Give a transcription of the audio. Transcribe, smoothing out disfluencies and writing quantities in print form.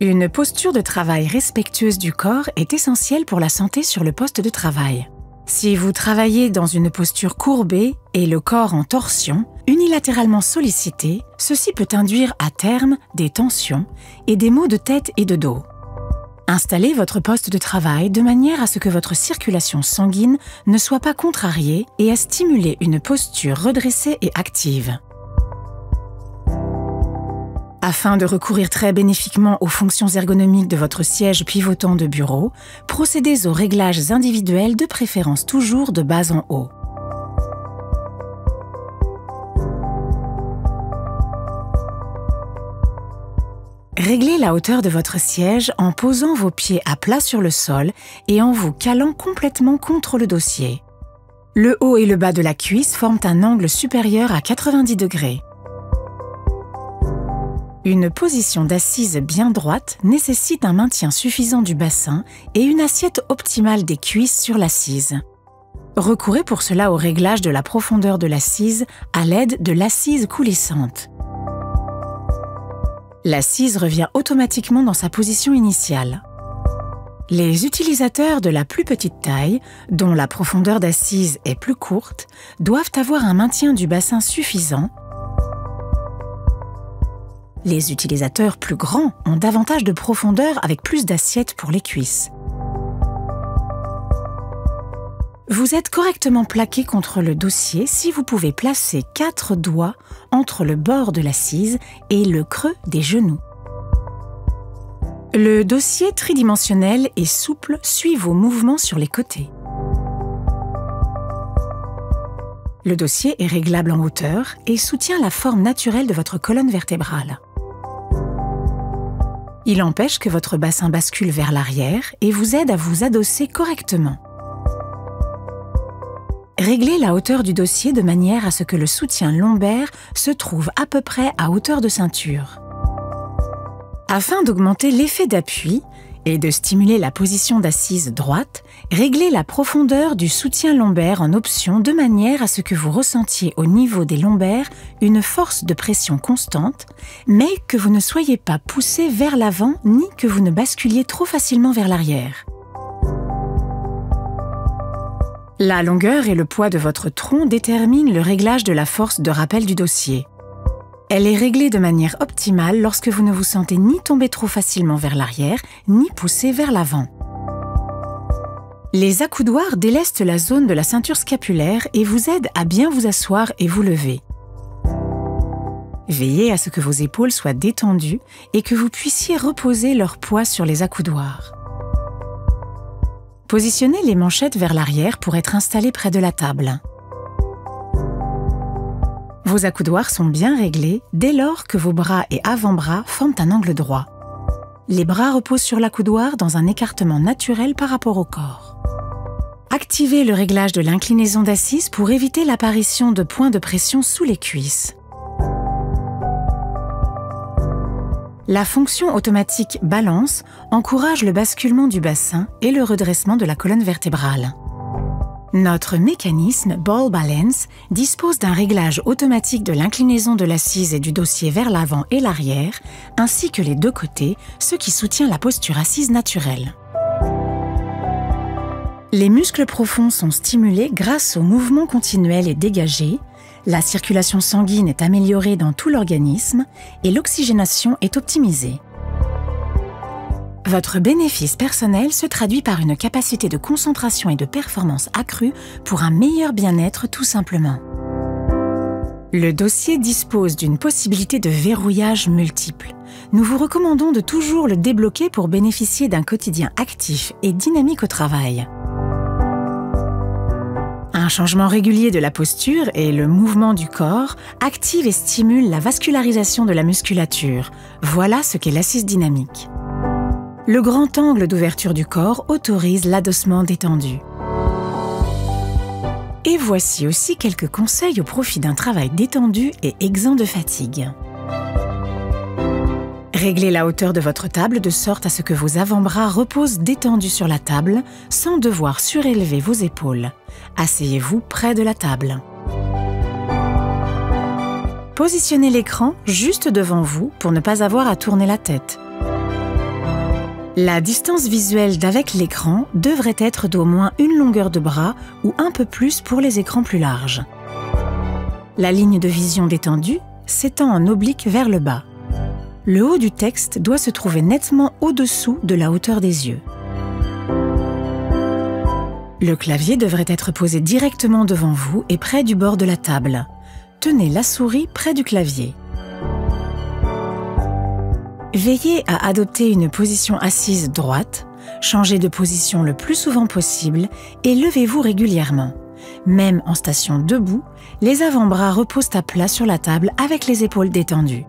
Une posture de travail respectueuse du corps est essentielle pour la santé sur le poste de travail. Si vous travaillez dans une posture courbée et le corps en torsion, unilatéralement sollicité, ceci peut induire à terme des tensions et des maux de tête et de dos. Installez votre poste de travail de manière à ce que votre circulation sanguine ne soit pas contrariée et à stimuler une posture redressée et active. Afin de recourir très bénéfiquement aux fonctions ergonomiques de votre siège pivotant de bureau, procédez aux réglages individuels de préférence toujours de bas en haut. Réglez la hauteur de votre siège en posant vos pieds à plat sur le sol et en vous calant complètement contre le dossier. Le haut et le bas de la cuisse forment un angle supérieur à 90 degrés. Une position d'assise bien droite nécessite un maintien suffisant du bassin et une assiette optimale des cuisses sur l'assise. Recourez pour cela au réglage de la profondeur de l'assise à l'aide de l'assise coulissante. L'assise revient automatiquement dans sa position initiale. Les utilisateurs de la plus petite taille, dont la profondeur d'assise est plus courte, doivent avoir un maintien du bassin suffisant. Les utilisateurs plus grands ont davantage de profondeur avec plus d'assiettes pour les cuisses. Vous êtes correctement plaqué contre le dossier si vous pouvez placer 4 doigts entre le bord de l'assise et le creux des genoux. Le dossier tridimensionnel et souple suit vos mouvements sur les côtés. Le dossier est réglable en hauteur et soutient la forme naturelle de votre colonne vertébrale. Il empêche que votre bassin bascule vers l'arrière et vous aide à vous adosser correctement. Réglez la hauteur du dossier de manière à ce que le soutien lombaire se trouve à peu près à hauteur de ceinture. Afin d'augmenter l'effet d'appui et de stimuler la position d'assise droite, réglez la profondeur du soutien lombaire en option de manière à ce que vous ressentiez au niveau des lombaires une force de pression constante, mais que vous ne soyez pas poussé vers l'avant ni que vous ne basculiez trop facilement vers l'arrière. La longueur et le poids de votre tronc déterminent le réglage de la force de rappel du dossier. Elle est réglée de manière optimale lorsque vous ne vous sentez ni tomber trop facilement vers l'arrière, ni pousser vers l'avant. Les accoudoirs délestent la zone de la ceinture scapulaire et vous aident à bien vous asseoir et vous lever. Veillez à ce que vos épaules soient détendues et que vous puissiez reposer leur poids sur les accoudoirs. Positionnez les manchettes vers l'arrière pour être installées près de la table. Vos accoudoirs sont bien réglés dès lors que vos bras et avant-bras forment un angle droit. Les bras reposent sur l'accoudoir dans un écartement naturel par rapport au corps. Activez le réglage de l'inclinaison d'assise pour éviter l'apparition de points de pression sous les cuisses. La fonction automatique balance encourage le basculement du bassin et le redressement de la colonne vertébrale. Notre mécanisme Ball Balance dispose d'un réglage automatique de l'inclinaison de l'assise et du dossier vers l'avant et l'arrière, ainsi que les deux côtés, ce qui soutient la posture assise naturelle. Les muscles profonds sont stimulés grâce au mouvement continuel et dégagé. La circulation sanguine est améliorée dans tout l'organisme et l'oxygénation est optimisée. Votre bénéfice personnel se traduit par une capacité de concentration et de performance accrue pour un meilleur bien-être tout simplement. Le dossier dispose d'une possibilité de verrouillage multiple. Nous vous recommandons de toujours le débloquer pour bénéficier d'un quotidien actif et dynamique au travail. Un changement régulier de la posture et le mouvement du corps active et stimule la vascularisation de la musculature. Voilà ce qu'est l'assise dynamique. Le grand angle d'ouverture du corps autorise l'adossement détendu. Et voici aussi quelques conseils au profit d'un travail détendu et exempt de fatigue. Réglez la hauteur de votre table de sorte à ce que vos avant-bras reposent détendus sur la table sans devoir surélever vos épaules. Asseyez-vous près de la table. Positionnez l'écran juste devant vous pour ne pas avoir à tourner la tête. La distance visuelle d'avec l'écran devrait être d'au moins une longueur de bras ou un peu plus pour les écrans plus larges. La ligne de vision détendue s'étend en oblique vers le bas. Le haut du texte doit se trouver nettement au-dessous de la hauteur des yeux. Le clavier devrait être posé directement devant vous et près du bord de la table. Tenez la souris près du clavier. Veillez à adopter une position assise droite, changez de position le plus souvent possible et levez-vous régulièrement. Même en station debout, les avant-bras reposent à plat sur la table avec les épaules détendues.